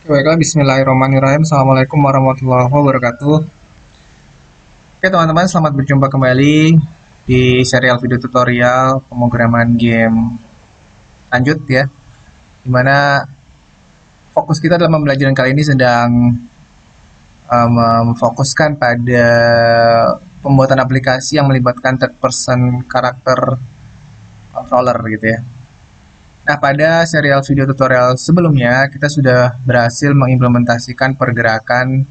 Baiklah, bismillahirrahmanirrahim. Assalamualaikum warahmatullahi wabarakatuh. Oke teman-teman, selamat berjumpa kembali di serial video tutorial pemrograman game lanjut ya. Dimana fokus kita dalam pembelajaran kali ini sedang memfokuskan pada pembuatan aplikasi yang melibatkan third person karakter controller gitu ya. Nah, pada serial video tutorial sebelumnya, kita sudah berhasil mengimplementasikan pergerakan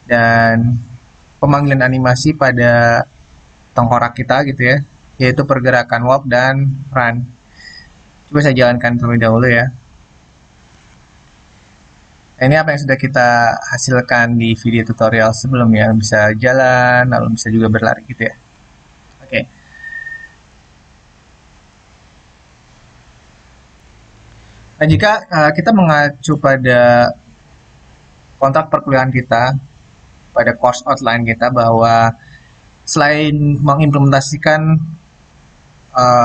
dan pemanggilan animasi pada tengkorak kita gitu ya, yaitu pergerakan walk dan run. Coba saya jalankan terlebih dahulu ya. Nah, ini apa yang sudah kita hasilkan di video tutorial sebelumnya. Bisa jalan, lalu bisa juga berlari gitu ya. Oke. Nah, jika kita mengacu pada kontrak perkuliahan kita, pada course outline kita, bahwa selain mengimplementasikan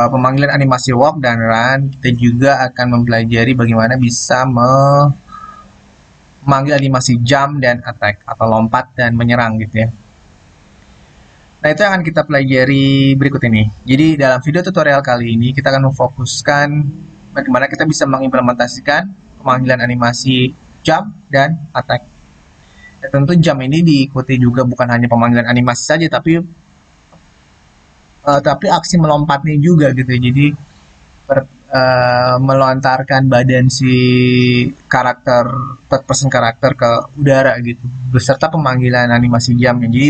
pemanggilan animasi walk dan run, kita juga akan mempelajari bagaimana bisa memanggil animasi jump dan attack, atau lompat dan menyerang gitu ya. Nah, itu yang akan kita pelajari berikut ini. Jadi dalam video tutorial kali ini kita akan memfokuskan bagaimana kita bisa mengimplementasikan pemanggilan animasi jump dan attack. Ya, tentu jump ini diikuti juga bukan hanya pemanggilan animasi saja, tapi aksi melompatnya juga gitu. Jadi melontarkan badan si karakter third person karakter ke udara gitu, beserta pemanggilan animasi jumpnya. Jadi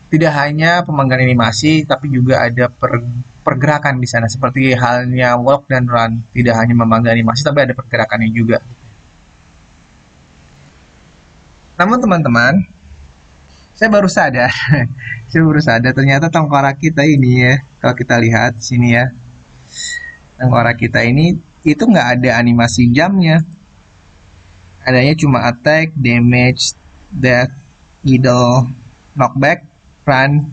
tidak hanya pemanggilan animasi, tapi juga ada pergerakan di sana, seperti halnya walk dan run. Tidak hanya memanggil animasi, tapi ada pergerakannya juga. Namun teman-teman, saya baru sadar, ternyata tengkorak kita ini ya, kalau kita lihat sini ya, tengkorak kita ini itu nggak ada animasi jamnya. Adanya cuma attack, damage, death, idle, knockback, run,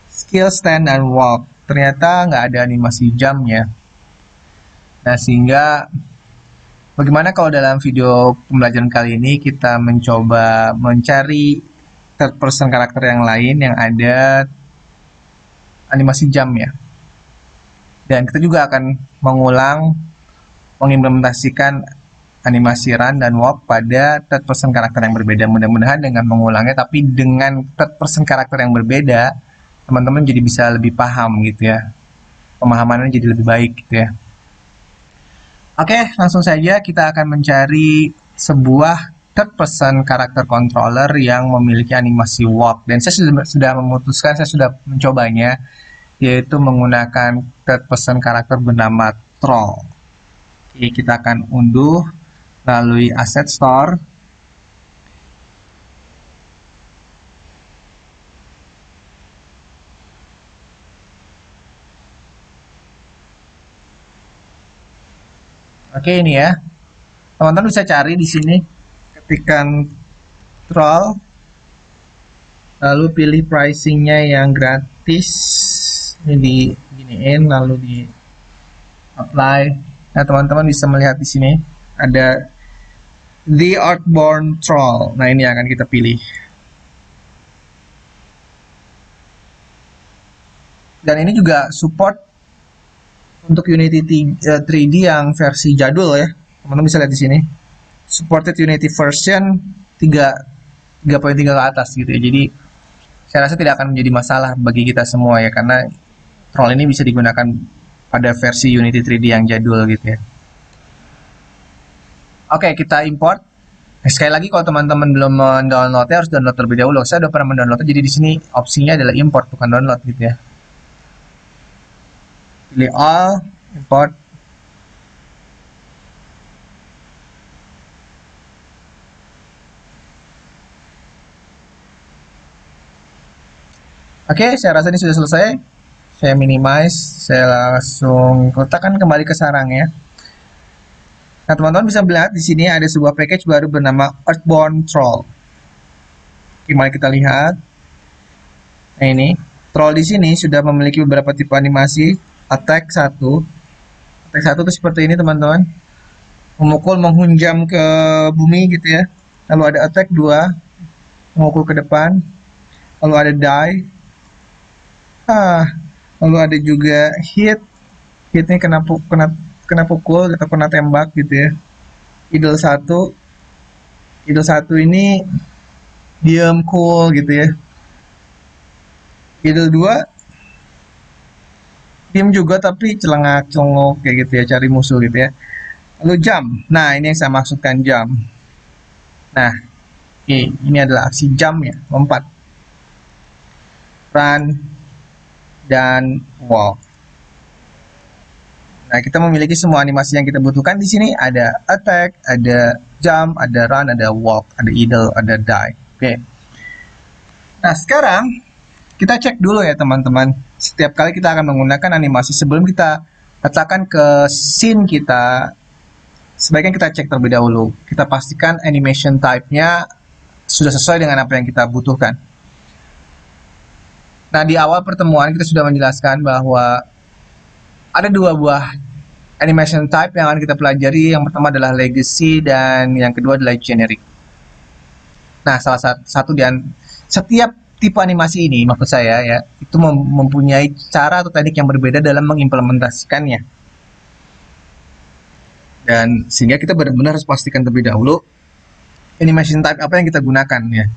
skill, stand, dan walk. Ternyata nggak ada animasi jamnya. Nah, sehingga bagaimana kalau dalam video pembelajaran kali ini kita mencoba mencari third person karakter yang lain yang ada animasi jamnya. Dan kita juga akan mengimplementasikan animasi run dan walk pada third person karakter yang berbeda. Mudah-mudahan dengan mengulangnya, tapi dengan third person karakter yang berbeda, teman-teman jadi bisa lebih paham gitu ya. Pemahamannya jadi lebih baik gitu ya. Oke, langsung saja kita akan mencari sebuah third person karakter controller yang memiliki animasi walk. Dan saya sudah memutuskan, saya sudah mencobanya, yaitu menggunakan third person karakter bernama Troll. Oke, kita akan unduh melalui Asset Store. Oke, ini ya. Teman-teman bisa cari di sini, ketikkan Troll, lalu pilih pricingnya yang gratis. Ini diginiin, lalu di apply. Nah, teman-teman bisa melihat di sini ada The Earthborn Troll. Nah, ini akan kita pilih. Dan ini juga support untuk Unity 3D yang versi jadul ya. Teman-teman bisa lihat di sini. Supported Unity version 3.3 ke atas gitu ya. Jadi saya rasa tidak akan menjadi masalah bagi kita semua ya, karena Troll ini bisa digunakan pada versi Unity 3D yang jadul gitu ya. Oke, kita import. Sekali lagi, kalau teman-teman belum mendownloadnya, harus download terlebih dahulu. Saya sudah pernah mendownloadnya, jadi di sini opsinya adalah import, bukan download gitu ya. Pilih all, import. Oke, saya rasa ini sudah selesai. Saya minimize, saya langsung letakkan kembali ke sarangnya. Nah, teman-teman bisa melihat di sini ada sebuah package baru bernama Earthborn Troll. Oke, mari kita lihat. Nah, ini Troll di sini sudah memiliki beberapa tipe animasi. Attack 1 itu seperti ini, teman-teman. memukul, menghunjam ke bumi gitu ya. Lalu ada attack 2, memukul ke depan. Lalu ada die. Lalu ada juga hit. Hitnya kena pukul atau kena tembak gitu ya. Idle 1. Idle 1 ini diam cool gitu ya. Idle 2 diam juga tapi celengak congok kayak gitu ya, cari musuh gitu ya. Lalu jump. Nah, ini yang saya maksudkan jump. Nah, ini adalah aksi jump ya, lompat. Run dan walk. Nah, kita memiliki semua animasi yang kita butuhkan di sini. Ada attack, ada jump, ada run, ada walk, ada idle, ada die. Oke. Nah, sekarang kita cek dulu ya teman-teman. Setiap kali kita akan menggunakan animasi, sebelum kita letakkan ke scene kita, sebaiknya kita cek terlebih dahulu. Kita pastikan animation type-nya sudah sesuai dengan apa yang kita butuhkan. Nah, di awal pertemuan kita sudah menjelaskan bahwa ada 2 buah animation type yang akan kita pelajari. Yang pertama adalah legacy dan yang kedua adalah generic. Nah, salah satu setiap tipe animasi ini, maksud saya ya, itu mempunyai cara atau teknik yang berbeda dalam mengimplementasikannya. Dan sehingga kita benar-benar harus pastikan terlebih dahulu animation type apa yang kita gunakan ya.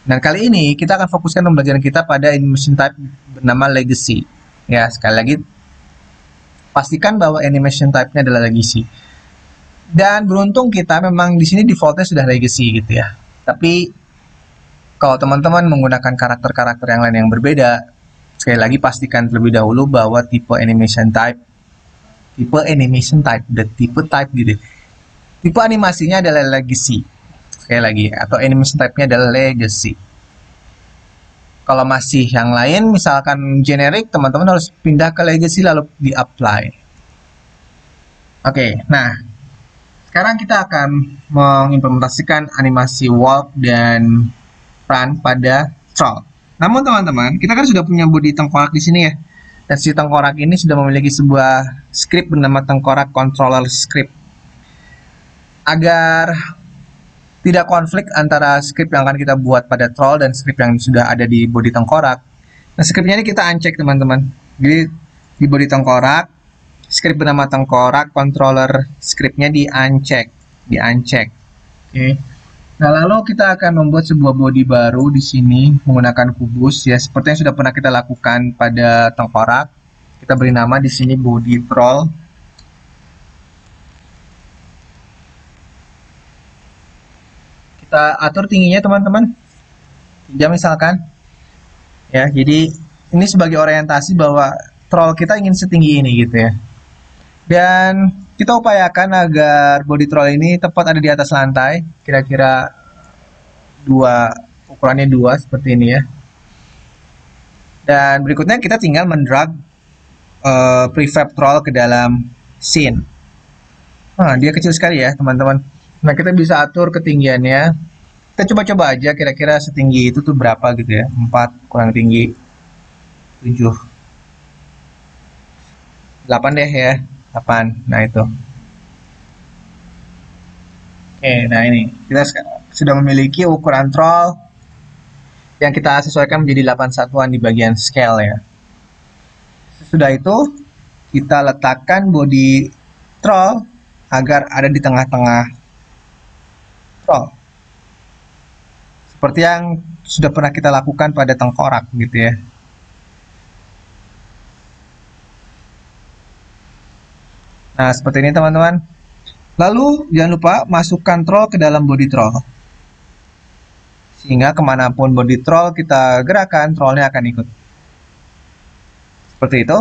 Dan kali ini kita akan fokuskan pembelajaran kita pada animation type bernama legacy. Ya, sekali lagi pastikan bahwa animation type-nya adalah legacy. Dan beruntung kita memang di sini defaultnya sudah legacy gitu ya. Tapi kalau teman-teman menggunakan karakter-karakter yang lain yang berbeda, sekali lagi pastikan terlebih dahulu bahwa tipe animation type, gitu. Tipe animasinya adalah legacy. Sekali lagi, atau animation type-nya adalah legacy. Kalau masih yang lain, misalkan generic, teman-teman harus pindah ke legacy lalu di-apply. Oke, nah, sekarang kita akan mengimplementasikan animasi walk dan run pada troll. Namun teman-teman, kita kan sudah punya body tengkorak di sini ya. Dan si tengkorak ini sudah memiliki sebuah script bernama tengkorak controller script. Agar tidak konflik antara script yang akan kita buat pada troll dan script yang sudah ada di body tengkorak. Nah, scriptnya ini kita uncheck teman-teman. Jadi di body tengkorak, script bernama tengkorak controller scriptnya di uncheck. Oke. Nah, lalu kita akan membuat sebuah body baru di sini menggunakan kubus ya, seperti yang sudah pernah kita lakukan pada tengkorak. Kita beri nama di sini body troll. Kita atur tingginya teman-teman. 3 misalkan. Ya, jadi ini sebagai orientasi bahwa troll kita ingin setinggi ini gitu ya. Dan kita upayakan agar body troll ini tepat ada di atas lantai, kira-kira ukurannya 2 seperti ini ya. Dan berikutnya kita tinggal mendrag prefab troll ke dalam scene. Nah, dia kecil sekali ya teman-teman. Nah, kita bisa atur ketinggiannya. Kita coba-coba aja kira-kira setinggi itu tuh berapa gitu ya. 4 kurang tinggi 7, 8 deh ya. 8. Nah, itu. Oke, nah ini kita sudah memiliki ukuran troll yang kita sesuaikan menjadi 8 satuan di bagian scale ya. Sesudah itu kita letakkan body troll agar ada di tengah-tengah troll. Seperti yang sudah pernah kita lakukan pada tengkorak gitu ya. Nah, seperti ini teman-teman. Lalu jangan lupa masukkan troll ke dalam body troll. Sehingga kemanapun body troll kita gerakan, trollnya akan ikut. Seperti itu.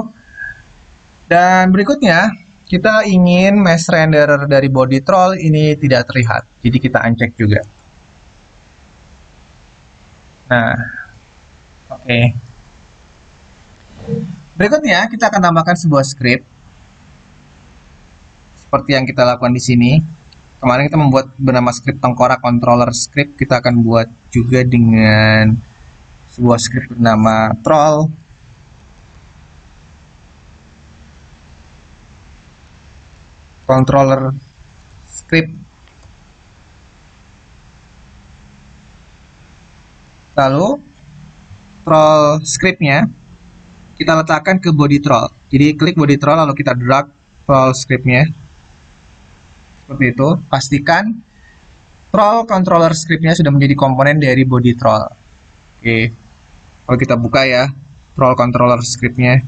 Dan berikutnya, kita ingin mesh render dari body troll ini tidak terlihat. Jadi kita uncheck juga. Nah, oke. Berikutnya, kita akan tambahkan sebuah script. Seperti yang kita lakukan di sini. Kemarin kita membuat bernama script tengkorak controller script. Kita akan buat juga dengan sebuah script bernama troll. Controller script. Lalu troll scriptnya kita letakkan ke body troll. Jadi klik body troll lalu kita drag troll scriptnya seperti itu. Pastikan troll controller scriptnya sudah menjadi komponen dari body troll. Oke, kalau kita buka ya troll controller scriptnya.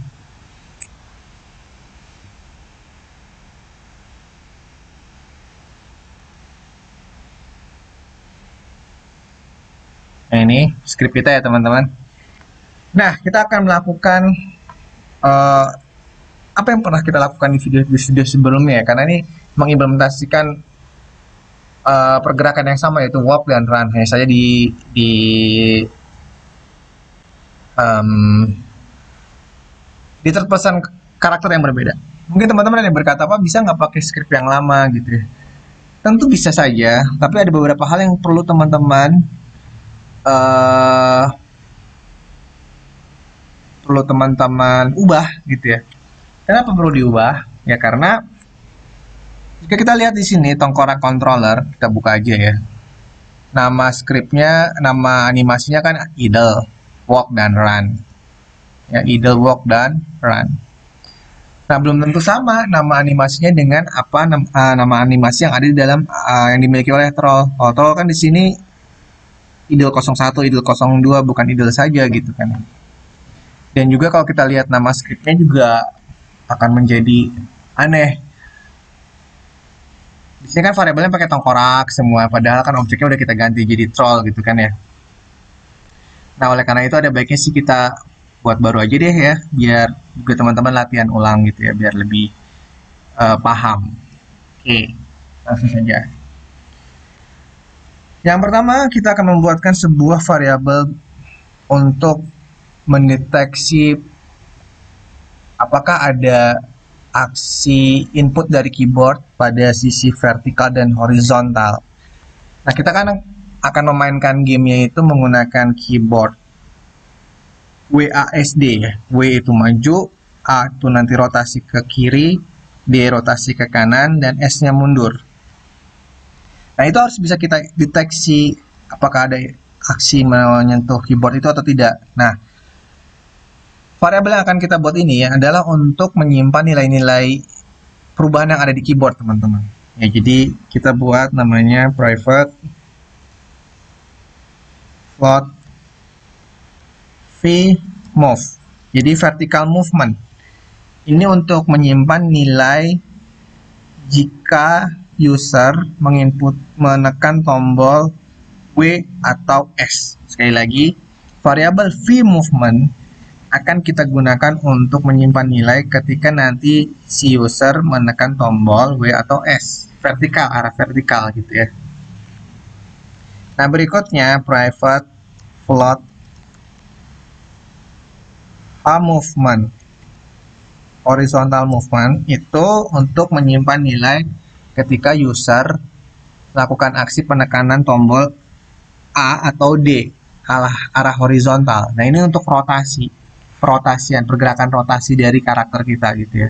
Nah, ini script kita ya teman-teman. Nah, kita akan melakukan apa yang pernah kita lakukan di video sebelumnya ya, karena ini mengimplementasikan pergerakan yang sama yaitu walk dan run, hanya saja di third person karakter yang berbeda. Mungkin teman-teman ada yang berkata, apa bisa nggak pakai script yang lama gitu ya? Tentu bisa saja, tapi ada beberapa hal yang perlu teman-teman ubah gitu ya. Kenapa perlu diubah? Ya karena jika kita lihat di sini tengkorak controller, kita buka aja ya. Nama scriptnya, nama animasinya kan idle, walk dan run. Ya, idle, walk dan run. Nah, belum tentu sama nama animasinya dengan apa nama animasi yang ada di dalam yang dimiliki oleh troll. Oh, troll kan di sini idle 01, idle 02, bukan idle saja gitu kan. Dan juga kalau kita lihat nama scriptnya juga akan menjadi aneh. Di sini kan variabelnya pakai tengkorak semua, padahal kan objeknya udah kita ganti jadi troll gitu kan ya. Nah, oleh karena itu ada baiknya sih kita buat baru aja deh ya, biar juga teman-teman latihan ulang gitu ya, biar lebih paham. Oke, langsung saja. Yang pertama, kita akan membuatkan sebuah variabel untuk mendeteksi apakah ada aksi input dari keyboard pada sisi vertikal dan horizontal. Nah, kita kan akan memainkan gamenya itu menggunakan keyboard WASD ya. W itu maju, A itu nanti rotasi ke kiri, D rotasi ke kanan, dan S-nya mundur. Nah, itu harus bisa kita deteksi apakah ada aksi menyentuh keyboard itu atau tidak. Nah, variabel yang akan kita buat ini ya adalah untuk menyimpan nilai-nilai perubahan yang ada di keyboard, teman-teman. Ya, jadi kita buat namanya private float vmove. Jadi vertical movement. Ini untuk menyimpan nilai jika user menekan tombol W atau S. Sekali lagi, variabel vMovement akan kita gunakan untuk menyimpan nilai ketika nanti si user menekan tombol W atau S. Vertikal, arah vertikal gitu ya. Nah, berikutnya private float movement. Horizontal movement itu untuk menyimpan nilai ketika user melakukan aksi penekanan tombol A atau D arah horizontal. Nah, ini untuk perotasian, pergerakan rotasi dari karakter kita gitu ya.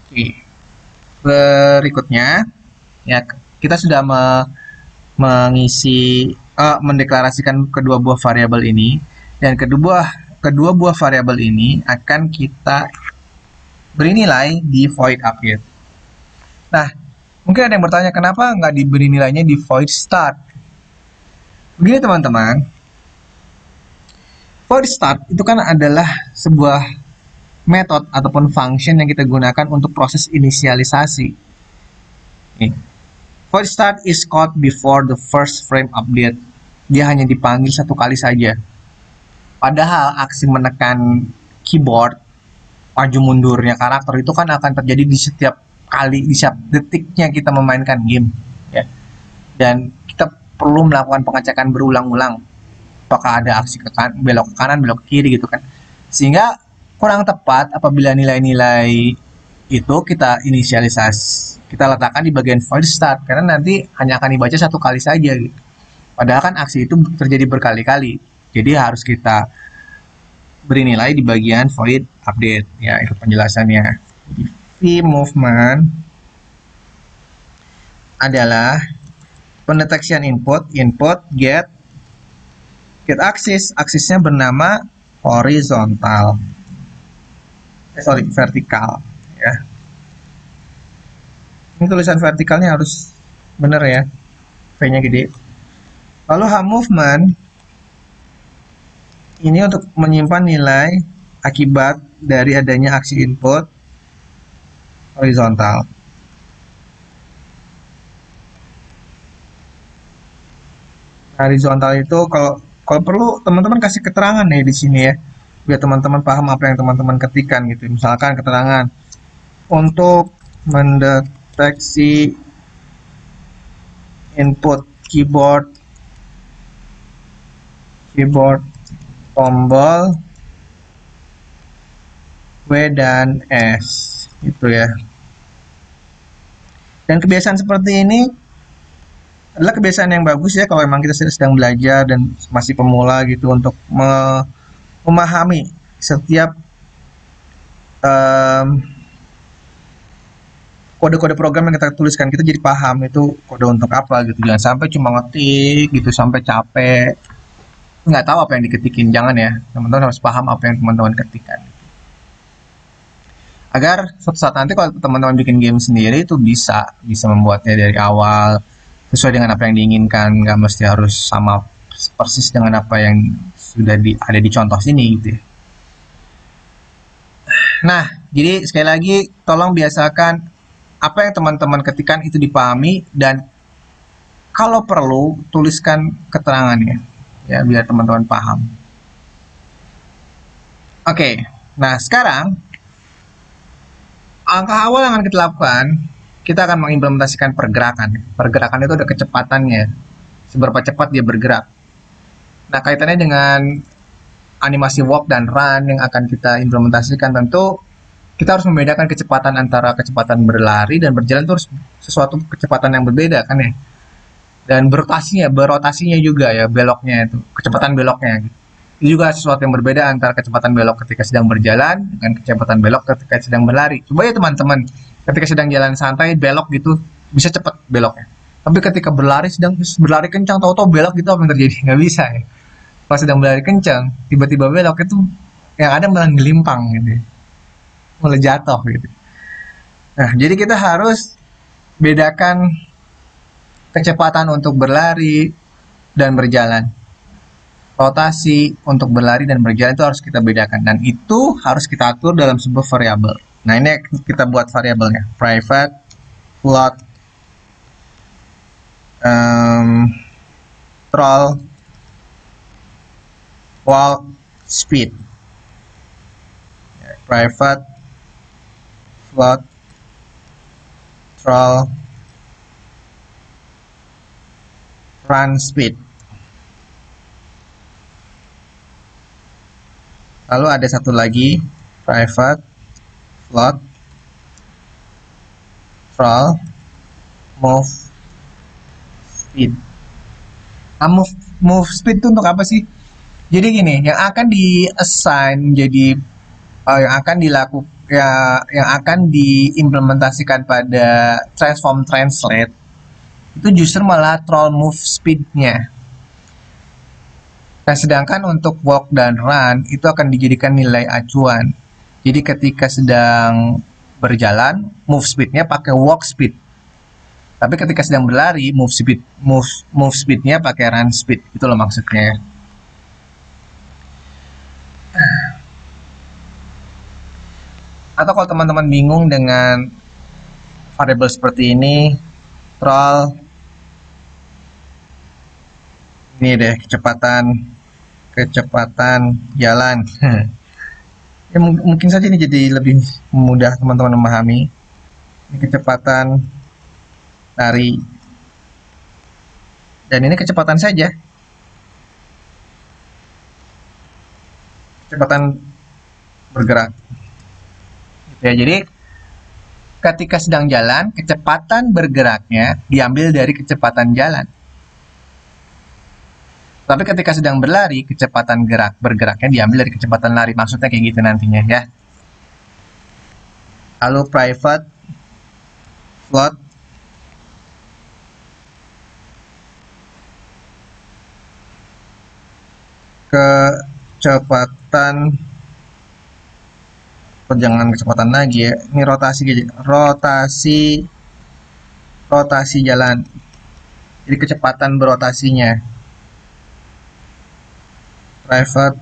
Oke. Berikutnya ya kita sudah mendeklarasikan kedua buah variabel ini, dan kedua buah variabel ini akan kita beri nilai di void update. Nah, mungkin ada yang bertanya kenapa nggak diberi nilainya di void start. Begini teman-teman, void start itu kan adalah sebuah metode ataupun function yang kita gunakan untuk proses inisialisasi. Nih. Void start is called before the first frame update. Dia hanya dipanggil satu kali saja. Padahal aksi menekan keyboard, maju mundurnya karakter itu kan akan terjadi di setiap kali, di setiap detiknya kita memainkan game. Ya. Dan kita perlu melakukan pengecekan berulang-ulang. Apakah ada aksi belok ke kanan, belok ke kiri gitu kan. Sehingga kurang tepat apabila nilai-nilai itu kita inisialisasi, kita letakkan di bagian void start, karena nanti hanya akan dibaca satu kali saja gitu. Padahal kan aksi itu terjadi berkali-kali, jadi harus kita beri nilai di bagian void update ya, itu penjelasannya. Jadi vMovement adalah pendeteksian input get axis, aksisnya bernama horizontal. Vertikal ya. Ini tulisan vertikalnya harus bener ya, V-nya gede. Lalu H movement ini untuk menyimpan nilai akibat dari adanya aksi input horizontal. Nah, horizontal itu kalau perlu teman-teman kasih keterangan nih di sini ya, biar teman-teman paham apa yang teman-teman ketikkan gitu. Misalkan keterangan untuk mendeteksi input keyboard tombol W dan S gitu ya. Dan kebiasaan seperti ini adalah kebiasaan yang bagus ya kalau memang kita sedang belajar dan masih pemula gitu, untuk memahami setiap kode-kode program yang kita tuliskan, kita jadi paham itu kode untuk apa gitu. Jangan sampai cuma ngetik gitu sampai capek, nggak tahu apa yang diketikin. Jangan ya, teman-teman harus paham apa yang teman-teman ketikkan, agar suatu saat nanti kalau teman-teman bikin game sendiri itu bisa membuatnya dari awal sesuai dengan apa yang diinginkan, nggak mesti harus sama persis dengan apa yang sudah ada di contoh sini gitu ya. Nah, jadi sekali lagi tolong biasakan apa yang teman-teman ketikkan itu dipahami, dan kalau perlu tuliskan keterangannya ya biar teman-teman paham. Oke, nah sekarang langkah awal yang akan kita lakukan, kita akan mengimplementasikan pergerakan. Pergerakan itu ada kecepatannya, seberapa cepat dia bergerak. Nah, kaitannya dengan animasi walk dan run yang akan kita implementasikan, tentu kita harus membedakan kecepatan antara kecepatan berlari dan berjalan, itu harus sesuatu kecepatan yang berbeda kan ya. Dan berotasinya juga ya, beloknya itu, kecepatan beloknya. Itu juga sesuatu yang berbeda antara kecepatan belok ketika sedang berjalan dengan kecepatan belok ketika sedang berlari. Coba ya teman-teman, ketika sedang jalan santai belok gitu bisa cepat beloknya. Tapi ketika sedang berlari kencang, tahu-tahu belok gitu, apa yang terjadi? Nggak bisa ya. Kalau sedang berlari kencang, tiba-tiba belok itu yang ada malah ngelimpang gitu, malah jatuh gitu. Nah, jadi kita harus bedakan kecepatan untuk berlari dan berjalan. Rotasi untuk berlari dan berjalan itu harus kita bedakan, dan itu harus kita atur dalam sebuah variabel. Nah, ini kita buat variabelnya, private float throttle walk speed. Private float throttle run speed. Lalu ada satu lagi, private float throttle move speed. Nah, move speed itu untuk apa sih? Jadi gini, yang akan di-assign jadi yang akan yang akan diimplementasikan pada transform translate itu justru malah throttle move speed-nya. Nah, sedangkan untuk walk dan run itu akan dijadikan nilai acuan. Jadi ketika sedang berjalan, move speed-nya pakai walk speed. Tapi ketika sedang berlari, move speed-nya pakai run speed. Itu loh maksudnya. Atau kalau teman-teman bingung dengan variabel seperti ini, throttle ini deh, kecepatan jalan. Ya, mungkin saja ini jadi lebih mudah teman-teman memahami. Ini kecepatan lari, dan ini kecepatan saja, kecepatan bergerak ya. Jadi ketika sedang jalan, kecepatan bergeraknya diambil dari kecepatan jalan. Tapi ketika sedang berlari, kecepatan bergeraknya diambil dari kecepatan lari. Maksudnya kayak gitu nantinya ya. Lalu private float kecepatan, jangan kecepatan lagi ya, ini rotasi rotasi jalan, jadi kecepatan berotasinya. Private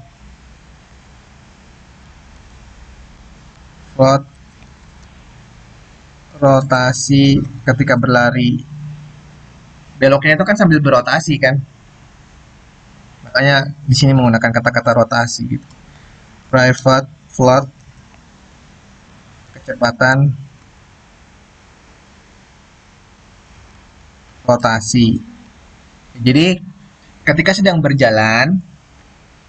float rotasi ketika berlari, beloknya itu kan sambil berotasi kan, makanya di sini menggunakan kata-kata rotasi gitu. Private float kecepatan rotasi. Jadi ketika sedang berjalan,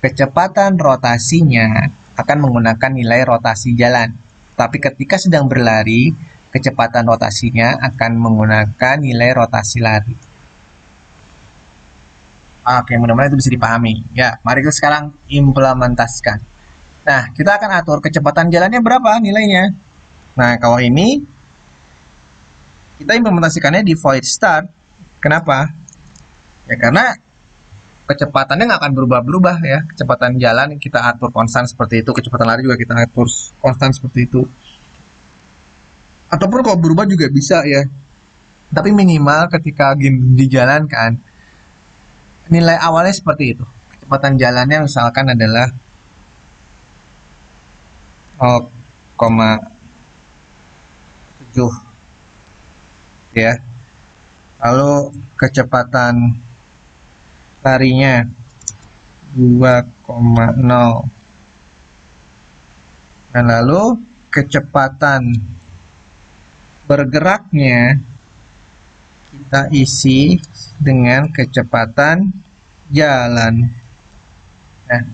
kecepatan rotasinya akan menggunakan nilai rotasi jalan. Tapi ketika sedang berlari, kecepatan rotasinya akan menggunakan nilai rotasi lari. Oke, mudah-mudahan itu bisa dipahami. Ya, mari kita sekarang implementasikan. Nah, kita akan atur kecepatan jalannya berapa nilainya. Nah, kalau ini kita implementasikannya di void start. Kenapa? Ya, karena kecepatannya nggak akan berubah-berubah ya. Kecepatan jalan kita atur konstan seperti itu, kecepatan lari juga kita atur konstan seperti itu. Ataupun kalau berubah juga bisa ya. Tapi minimal ketika game dijalankan, nilai awalnya seperti itu. Kecepatan jalannya misalkan adalah 0,7 ya. Lalu kecepatan larinya 2,0. Dan lalu kecepatan bergeraknya kita isi dengan kecepatan jalan. Nah,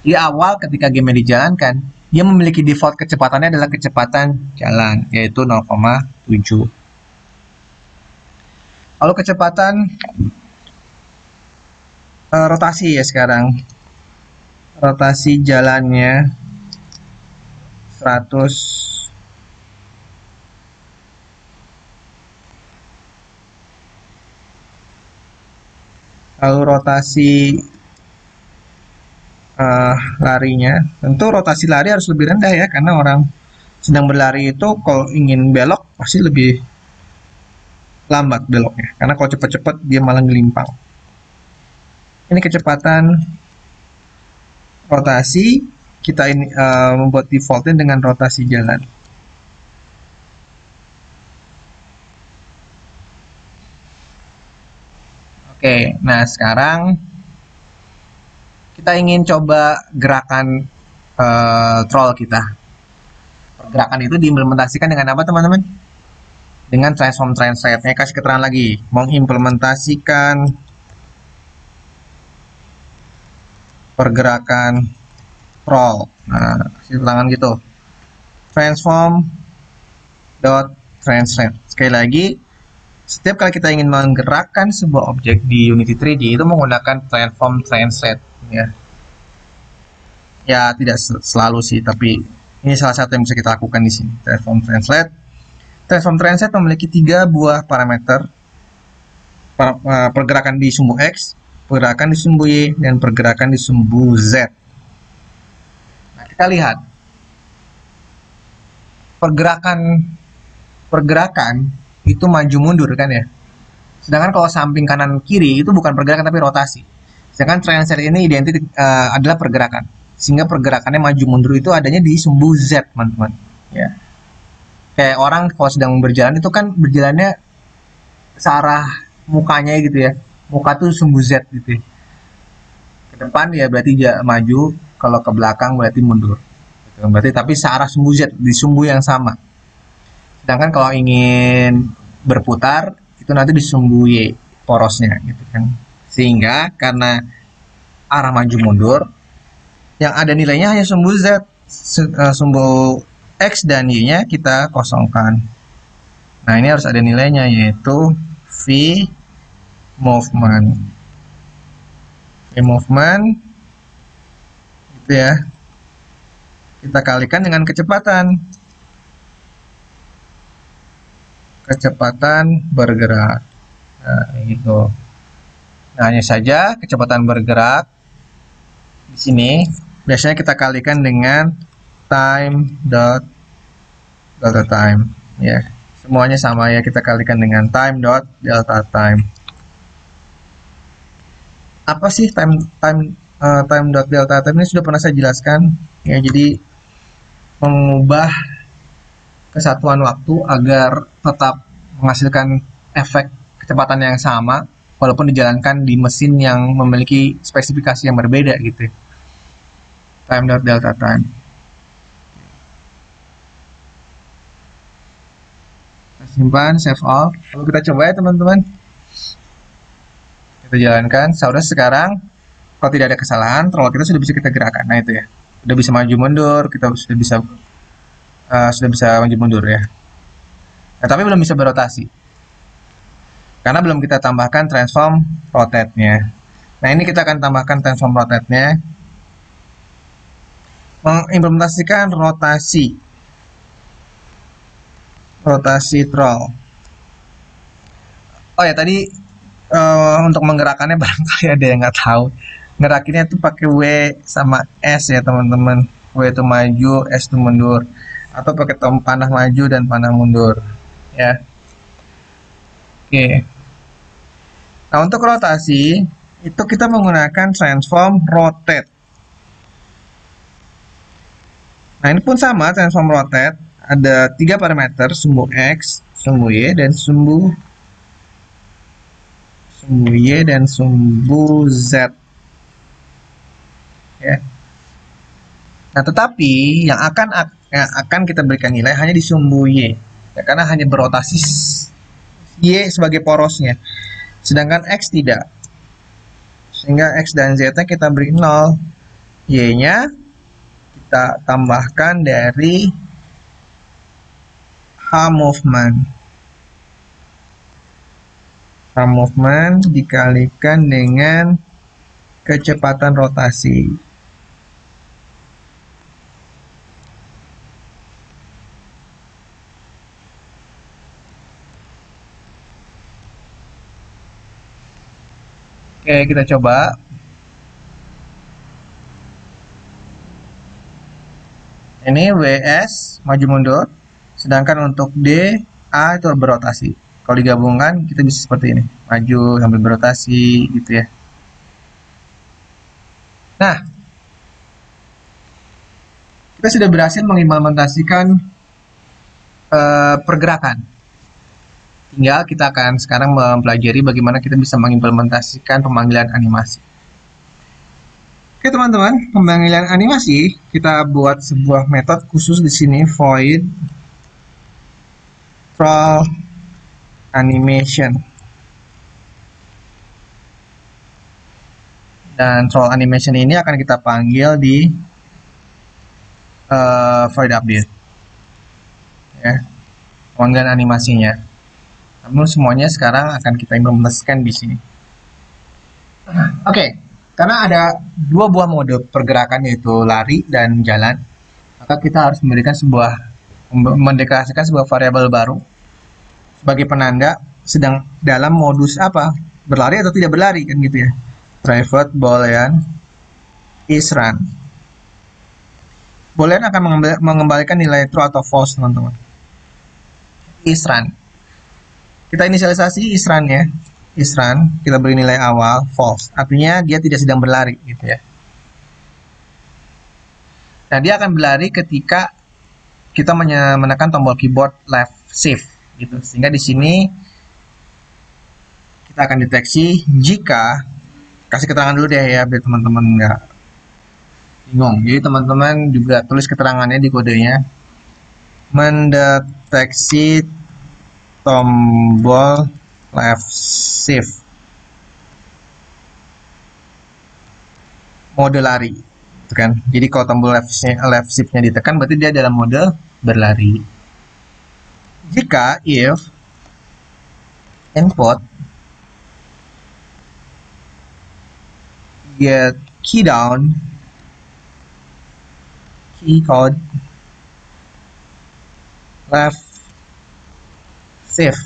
di awal ketika game dijalankan, dia memiliki default kecepatannya adalah kecepatan jalan, yaitu 0,7. Lalu kecepatan rotasi ya sekarang. Rotasi jalannya 100. Lalu rotasi larinya, tentu rotasi lari harus lebih rendah ya, karena orang sedang berlari itu kalau ingin belok pasti lebih lambat beloknya, karena kalau cepat-cepat dia malah ngelimpang. Ini kecepatan rotasi, kita ini membuat defaultnya dengan rotasi jalan. Oke, nah sekarang kita ingin coba gerakan troll kita. Pergerakan itu diimplementasikan dengan apa teman-teman? Dengan transform translate-nya. Kasih keterangan lagi, mengimplementasikan pergerakan troll. Nah, kasih keterangan gitu. Transform dot translate. Sekali lagi, setiap kali kita ingin menggerakkan sebuah objek di Unity 3D itu menggunakan transform translate ya. Ya tidak selalu sih, tapi ini salah satu yang bisa kita lakukan di sini. Transform translate. Transform translate memiliki 3 buah parameter. Pergerakan di sumbu X, pergerakan di sumbu Y, dan pergerakan di sumbu Z. Nah, kita lihat pergerakan itu maju mundur kan ya. Sedangkan kalau samping kanan kiri itu bukan pergerakan tapi rotasi. Sedangkan translate ini identik adalah pergerakan. Sehingga pergerakannya maju mundur itu adanya di sumbu Z, teman-teman. Ya. Kayak orang kalau sedang berjalan itu kan berjalannya searah mukanya gitu ya. Muka tuh sumbu Z gitu ya. Ke depan ya berarti dia maju, kalau ke belakang berarti mundur. Berarti tapi searah sumbu Z, di sumbu yang sama. Sedangkan kalau ingin berputar itu nanti di sumbu Y porosnya gitu kan. Sehingga karena arah maju mundur yang ada nilainya hanya sumbu Z, sumbu X dan Y-nya kita kosongkan. Nah, ini harus ada nilainya yaitu V movement. V movement gitu ya. Kita kalikan dengan kecepatan. Kecepatan bergerak. Nah, gitu. Nah, hanya saja kecepatan bergerak Di sini biasanya kita kalikan dengan time dot delta time ya. Semuanya sama ya, kita kalikan dengan time dot delta time. Apa sih time dot delta time ini sudah pernah saya jelaskan ya. Jadi mengubah kesatuan waktu agar tetap menghasilkan efek kecepatan yang sama walaupun dijalankan di mesin yang memiliki spesifikasi yang berbeda gitu. Time dot delta time. Kita simpan, save all. Lalu kita coba ya teman-teman. Kita jalankan. Sekarang kalau tidak ada kesalahan, throttle kita sudah bisa kita gerakkan. Nah itu ya, sudah bisa maju mundur, kita sudah bisa maju mundur ya. Nah, tapi belum bisa berotasi karena belum kita tambahkan transform rotate-nya. Nah ini kita akan tambahkan transform rotate-nya, mengimplementasikan rotasi throttle. Oh ya tadi untuk menggerakkannya barangkali ada yang nggak tahu. Ngerakinnya tuh pakai W sama S ya teman-teman. W itu maju, S itu mundur. Atau pakai panah maju dan panah mundur. Ya. Oke. Nah untuk rotasi itu kita menggunakan transform rotate. Nah ini pun sama, transform rotate. Ada 3 parameter, sumbu X, sumbu Y, dan sumbu Y dan sumbu Z. Ya. Nah, tetapi yang akan kita berikan nilai hanya di sumbu Y. Ya, karena hanya berotasi Y sebagai porosnya. Sedangkan X tidak. Sehingga X dan Z-nya kita beri 0. Y-nya kita tambahkan dari H movement. H movement dikalikan dengan kecepatan rotasi. Oke, kita coba. Ini WS maju mundur, sedangkan untuk D, A itu berotasi. Kalau digabungkan kita bisa seperti ini, maju sambil berotasi gitu ya. Nah, kita sudah berhasil mengimplementasikan pergerakan. Tinggal kita akan sekarang mempelajari bagaimana kita bisa mengimplementasikan pemanggilan animasi. Oke teman-teman, pemanggilan animasi kita buat sebuah metode khusus di sini, void throttle animation. Dan throttle animation ini akan kita panggil di void update. Ya, pemanggilan animasinya. Namun semuanya sekarang akan kita implementasikan di sini. Oke, karena ada 2 buah mode pergerakan yaitu lari dan jalan, maka kita harus mendeklarasikan sebuah variabel baru sebagai penanda sedang dalam modus apa, berlari atau tidak berlari kan gitu ya. Private boolean is run. Boolean akan mengembalikan nilai true atau false teman-teman. Is run. Kita inisialisasi is run ya. Is run, kita beri nilai awal false. Artinya dia tidak sedang berlari gitu ya. Nah, dia akan berlari ketika kita menekan tombol keyboard left shift gitu. Sehingga di sini kita akan deteksi jika, kasih keterangan dulu deh ya biar teman-teman nggak bingung. Jadi teman-teman juga tulis keterangannya di kodenya. Mendeteksi tombol left shift mode lari gitu kan. Jadi kalau tombol left shift-nya ditekan berarti dia dalam mode berlari. Jika if input get key down key code left shift.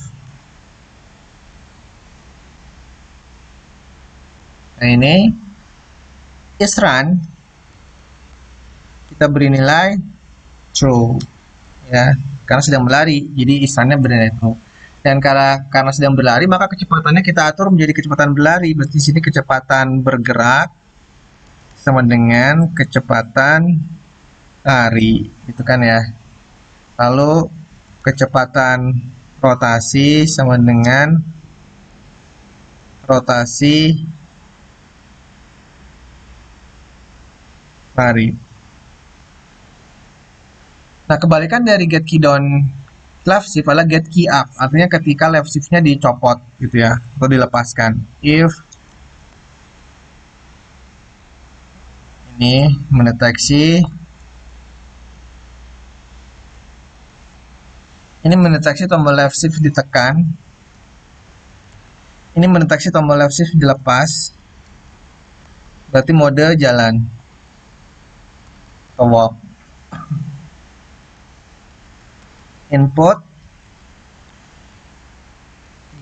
Nah ini is run, kita beri nilai true, ya, karena sedang berlari, jadi istannya bernilai true. Dan karena sedang berlari, maka kecepatannya kita atur menjadi kecepatan berlari. Berarti di sini kecepatan bergerak sama dengan kecepatan lari, gitu kan ya. Lalu kecepatan rotasi sama dengan rotasi lari. Nah, kebalikan dari get key down left shift adalah get key up. Artinya ketika left shift-nya dicopot gitu ya, atau dilepaskan. If ini mendeteksi tombol left shift ditekan, ini mendeteksi tombol left shift dilepas, berarti mode jalan atau walk. Input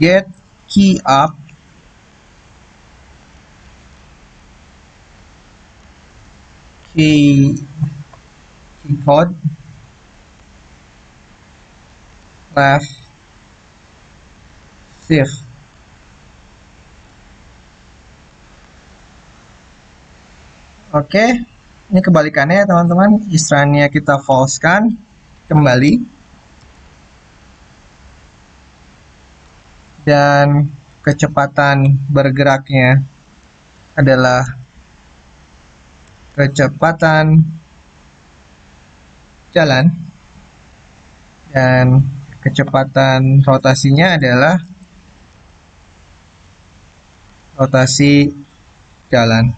get key up, key code left shift. Oke, ini kebalikannya ya teman-teman. Istilahnya kita false-kan kembali, dan kecepatan bergeraknya adalah kecepatan jalan, dan kecepatan rotasinya adalah rotasi jalan.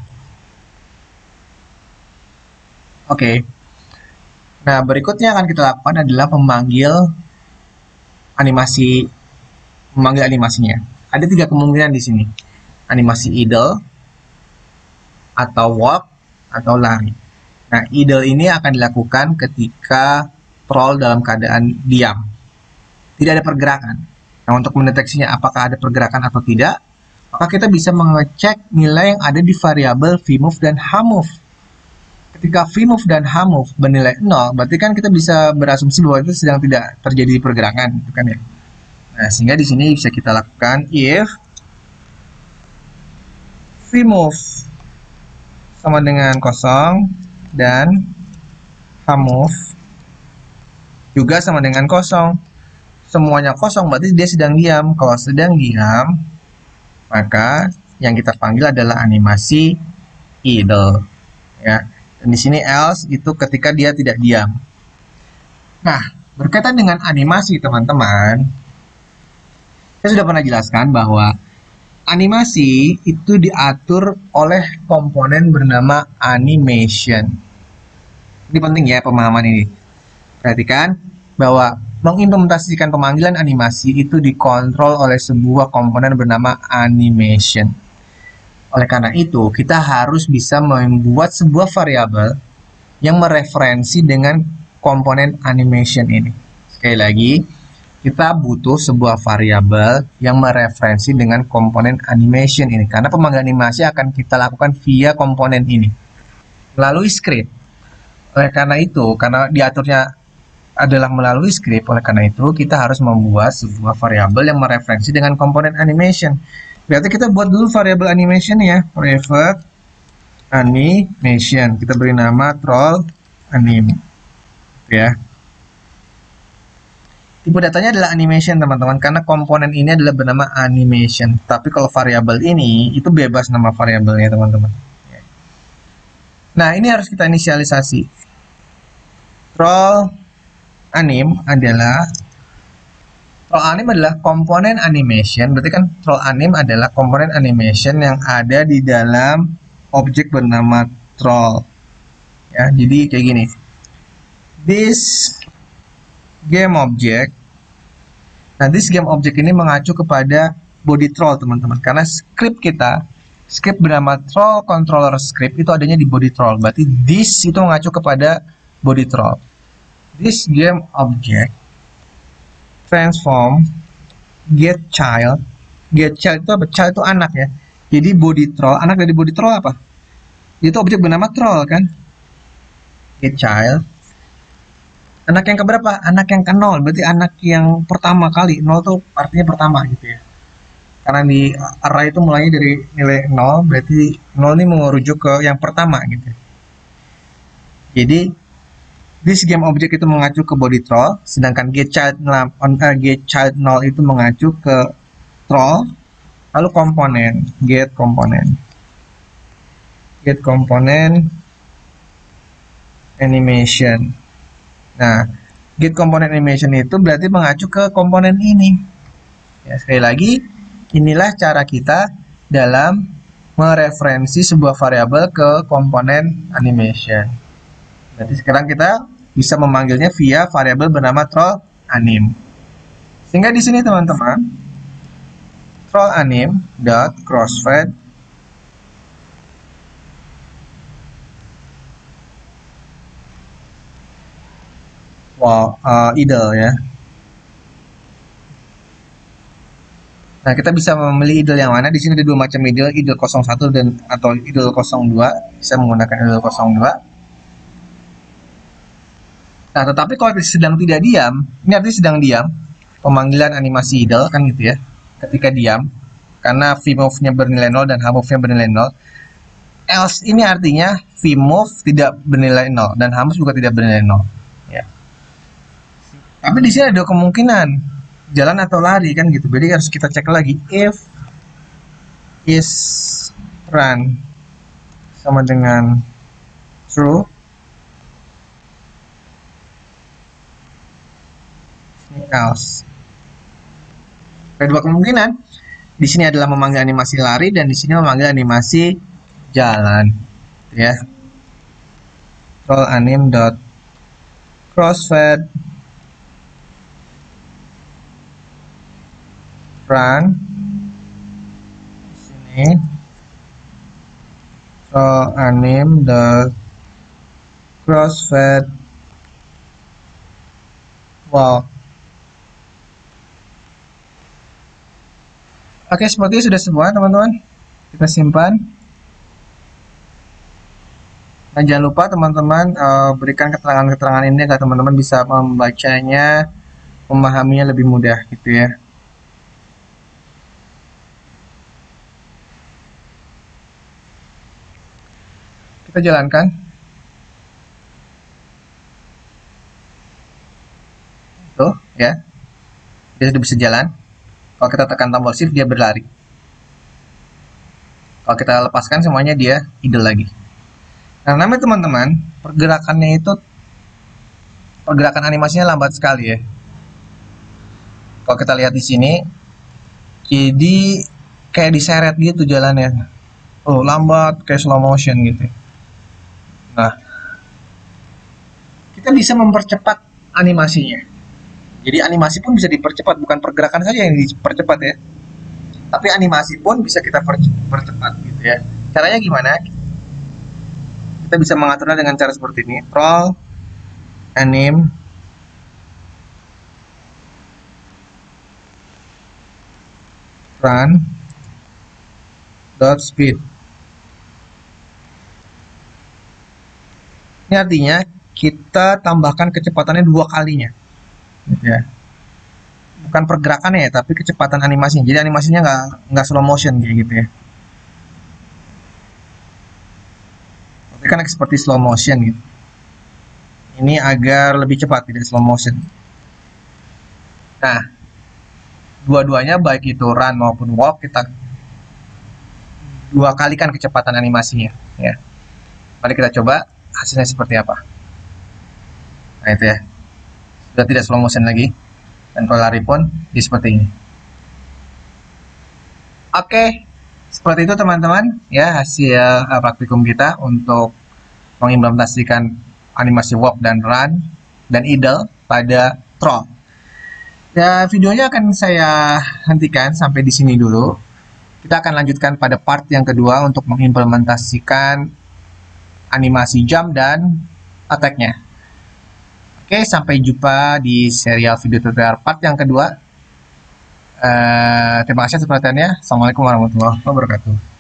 Oke. Nah, berikutnya akan kita lakukan adalah memanggil animasinya. Ada 3 kemungkinan di sini. Animasi idle, atau walk, atau lari. Nah, idle ini akan dilakukan ketika troll dalam keadaan diam. Tidak ada pergerakan. Nah, untuk mendeteksinya apakah ada pergerakan atau tidak, maka kita bisa mengecek nilai yang ada di variabel vmove dan hmove. Ketika vmove dan hmove bernilai 0, berarti kan kita bisa berasumsi bahwa itu sedang tidak terjadi pergerakan, gitu kan ya. Nah, sehingga di sini bisa kita lakukan if vmove sama dengan 0 dan hmove juga sama dengan 0. Semuanya 0 berarti dia sedang diam. Kalau sedang diam, maka yang kita panggil adalah animasi idle, ya. Dan di sini else itu ketika dia tidak diam. Nah, berkaitan dengan animasi teman-teman, saya sudah pernah jelaskan bahwa animasi itu diatur oleh komponen bernama animation. Ini penting ya pemahaman ini. Perhatikan bahwa mengimplementasikan pemanggilan animasi itu dikontrol oleh sebuah komponen bernama animation. Oleh karena itu, kita harus bisa membuat sebuah variabel yang mereferensi dengan komponen animation ini. Sekali lagi, kita butuh sebuah variabel yang mereferensi dengan komponen animation ini. Karena pemanggilan animasi akan kita lakukan via komponen ini, melalui script. Oleh karena itu, karena diaturnya adalah melalui script, oleh karena itu kita harus membuat sebuah variabel yang mereferensi dengan komponen animation. Berarti kita buat dulu variabel animation ya, revert animation. Kita beri nama troll anim, ya. Tipe datanya adalah animation teman-teman, karena komponen ini adalah bernama animation. Tapi kalau variabel ini itu bebas nama variabelnya teman-teman. Nah, ini harus kita inisialisasi. Troll anim adalah komponen animation, berarti kan troll anim adalah komponen animation yang ada di dalam objek bernama troll. Ya, jadi kayak gini. This game object. Nah, this game object ini mengacu kepada body troll, teman-teman. Karena script bernama troll controller script itu adanya di body troll. Berarti this itu mengacu kepada body troll. This game object transform get child. Get child itu apa? Child itu anak ya. Jadi body troll, anak dari body troll apa? Itu objek bernama troll kan. get child. Anak yang keberapa? Anak yang ke nol, berarti anak yang pertama kali. Nol tuh artinya pertama gitu ya. Karena di array itu mulainya dari nilai nol, berarti nol ini merujuk ke yang pertama gitu. Jadi this game object itu mengacu ke body troll, sedangkan get child null itu mengacu ke troll. Lalu komponen get komponen animation. Nah, get komponen animation itu berarti mengacu ke komponen ini. Ya, sekali lagi, inilah cara kita dalam mereferensi sebuah variabel ke komponen animation. Berarti sekarang kita bisa memanggilnya via variabel bernama troll anim. Sehingga di sini teman-teman, troll anim dot crossfade idle ya. Nah, kita bisa memilih idle yang mana. Di sini ada dua macam idle 01 dan atau idle 02. Bisa menggunakan idle 02. Nah, tetapi kalau sedang tidak diam, ini artinya sedang diam. Pemanggilan animasi idle kan gitu ya. Ketika diam, karena vmove-nya bernilai 0 dan hmove-nya bernilai 0. Else ini artinya vmove tidak bernilai 0 dan hmove juga tidak bernilai 0. Ya. Tapi di sini ada dua kemungkinan, jalan atau lari kan gitu. Jadi harus kita cek lagi. If is run sama dengan true, ini else. Ada dua kemungkinan. Di sini adalah memanggil animasi lari dan di sini memanggil animasi jalan, ya. Troll anim dot crossfade run. Di sini troll anim dot crossfade walk. Oke, seperti itu sudah semua teman-teman. Kita simpan. Dan jangan lupa teman-teman berikan keterangan-keterangan ini agar teman-teman bisa membacanya, memahaminya lebih mudah gitu ya. Kita jalankan. Tuh ya. Dia sudah bisa jalan. Kalau kita tekan tombol shift dia berlari. Kalau kita lepaskan semuanya dia idle lagi. Nah, namanya teman-teman, pergerakannya itu pergerakan animasinya lambat sekali ya. Kalau kita lihat di sini, jadi kayak diseret gitu jalannya. Oh, lambat kayak slow motion gitu. Nah, kita bisa mempercepat animasinya. Jadi animasi pun bisa dipercepat, bukan pergerakan saja yang dipercepat ya. Tapi animasi pun bisa kita percepat gitu ya. Caranya gimana? Kita bisa mengaturnya dengan cara seperti ini. Troll anim run dot speed. Ini artinya kita tambahkan kecepatannya 2 kalinya. Gitu ya. Bukan pergerakannya ya, tapi kecepatan animasinya. Jadi animasinya nggak slow motion kayak gitu ya. Tapi kan seperti slow motion gitu. Ini agar lebih cepat, tidak slow motion. Nah, dua-duanya baik itu run maupun walk kita 2 kalikan kecepatan animasinya ya. Mari kita coba hasilnya seperti apa. Nah itu ya. Sudah tidak slow motion lagi. Dan kalau lari pun seperti ini. Oke, seperti itu teman-teman ya hasil praktikum kita untuk mengimplementasikan animasi walk dan run dan idle pada troll. Ya, videonya akan saya hentikan sampai di sini dulu. Kita akan lanjutkan pada part yang kedua untuk mengimplementasikan animasi jump dan attack-nya. Oke, sampai jumpa di serial video tutorial part yang kedua. Terima kasih atas perhatiannya. Assalamualaikum warahmatullahi wabarakatuh.